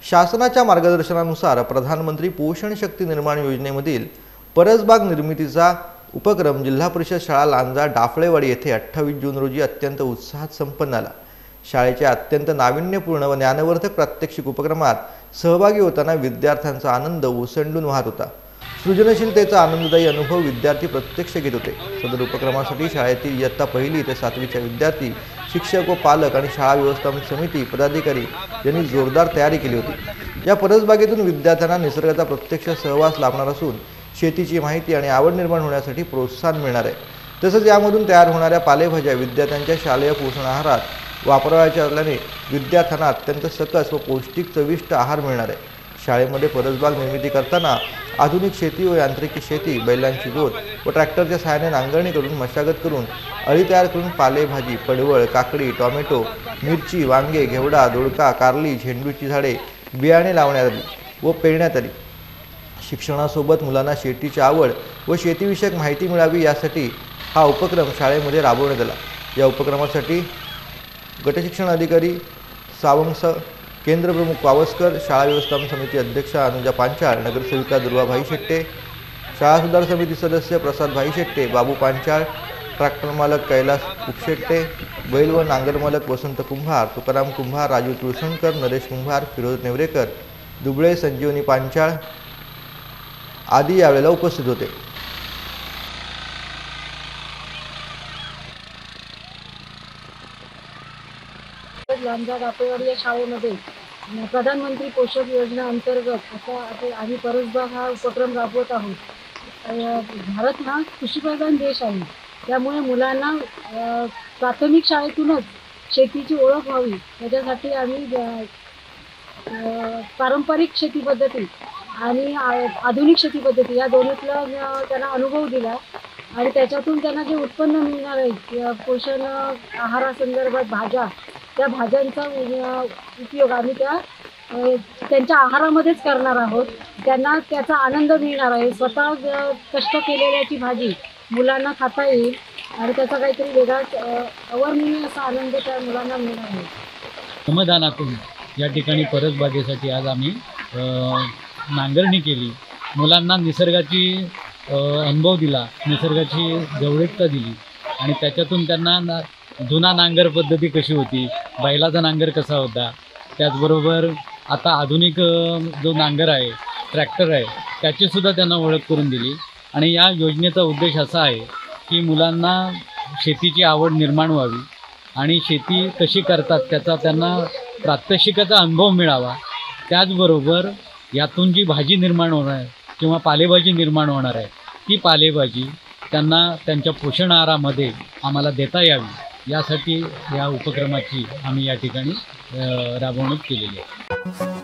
शासनाच्या मार्गदर्शनानुसार प्रधानमंत्री पोषण शक्ती निर्माण योजनेमधील परसबाग निर्मितीचा उपक्रम जिल्हा परिषद शाळा लांजा डाफळेवाडी येथे 28 जून रोजी अत्यंत उत्साहात संपन्न झाला। शाळेच्या अत्यंत नाविन्यपूर्ण व ज्ञानवर्धक प्रात्यक्षिक उपक्रमात सहभागी होताना विद्यार्थ्यांचा आनंद ओसंडून वाहत होता। सृजनशीलतेचा आनंददायी अनुभव विद्यार्थी प्रत्यक्ष घेत होते। सदर उपक्रमासाठी शाळेतील इयत्ता 1ली ते 7वीच्या विद्यार्थी, शिक्षक व पालक आणि शाळा व्यवस्थापन समिती पदाधिकारी यांनी जोरदार तयारी केली होती। या परसबागेतून विद्यार्थ्यांना निसर्गाचा प्रत्यक्ष सहवास लाभणार असून शेतीची माहिती आणि आवड निर्माण होण्यासाठी प्रोत्साहन मिळणार आहे। तसेच यामधून तयार होणाऱ्या पालेभाज्या विद्यार्थ्यांच्या शालेय पोषण आहारात वापरावयाच्या असल्याने विद्यार्थ्यांना अत्यंत सकस व पौष्टिक चविष्ट आहार मिळणार आहे। शाळेमध्ये परसबाग निर्मिती करताना आधुनिक शेती व यांत्रिकी शेती, बैलांची जोत व ट्रॅक्टरच्या सहाय्याने नांगरणी करून मशागत करून अळी तयार करून पालेभाजी, पडवळ, काकडी, टोमॅटो, मिरची, वांगे, घेवडा, दोडका, कारली, झेंडूची झाडे बियाणे लावण्यात आली व पेरण्यात आली। शिक्षणासोबत मुलांना शेतीची आवड व शेतीविषयक माहिती मिळावी यासाठी हा उपक्रम शाळेमध्ये राबवण्यात आला। या उपक्रमासाठी गटशिक्षण अधिकारी सावंस, केंद्र प्रमुख पावसकर, शाळा व्यवस्थापन समिती अध्यक्षा अनुजा पांचाळ, नगरसेविका दुर्वा भाई शेट्टे, शाळा सुधार समिती सदस्य प्रसाद भाई शेट्टे, बाबू पांचाळ, ट्रॅक्टर मालक कैलास उपशेट्टे, बैल व नांगर मालक वसंत कुंभार, तुकाराम कुंभार, राजू तुळसणकर, नरेश कुंभार, फिरोज नेवरेकर, दुबळे, संजीवनी पांचाळ आदी यावेळेला उपस्थित होते। लांजा डाफळेवाडी या शाळेमध्ये प्रधानमंत्री पोषक योजना अंतर्गत आता आम्ही परसबाग हा उपक्रम राबवत आहोत। भारत हा कृषीप्रधान देश आहे, त्यामुळे मुलांना प्राथमिक शाळेतूनच शेतीची ओळख व्हावी याच्यासाठी आम्ही पारंपरिक शेती पद्धती आणि आधुनिक शेती पद्धती या दोन्हीतला त्यांना अनुभव दिला आणि त्याच्यातून त्यांना जे उत्पन्न मिळणार आहे पोषण आहारासंदर्भात भाज्या, त्या भाज्यांचा उपयोग आम्ही त्यांच्या आहारामध्येच करणार आहोत। त्यांना त्याचा आनंद मिळणार आहे। स्वतः कष्ट केलेल्याची भाजी मुलांना खाता येईल आणि त्याचा काहीतरी वेगळाच अवर्णनीय असा आनंद त्या मुलांना मिळणार आहे। श्रमदानातून या ठिकाणी परसबागेसाठी आज आम्ही नांगरणी केली, मुलांना निसर्गाची अनुभव दिला, निसर्गाची जवळीकता दिली आणि त्याच्यातून त्यांना जुना नांगर पद्धती कशी होती, बैलाचा नांगर कसा होता, त्याचबरोबर आता आधुनिक जो नांगर आहे, ट्रॅक्टर आहे, त्याचीसुद्धा त्यांना ओळख करून दिली। आणि या योजनेचा उद्देश असा आहे की मुलांना शेतीची आवड निर्माण व्हावी आणि शेती कशी करतात त्याचा त्यांना प्रात्यक्षिकाचा अनुभव मिळावा। त्याचबरोबर यातून जी भाजी निर्माण होणार आहे किंवा पालेभाजी निर्माण होणार आहे, ती पालेभाजी त्यांना त्यांच्या पोषण आहारामध्ये आम्हाला देता यावी यासाठी या उपक्रमाची आम्ही या ठिकाणी राबवणूक केलेली आहे।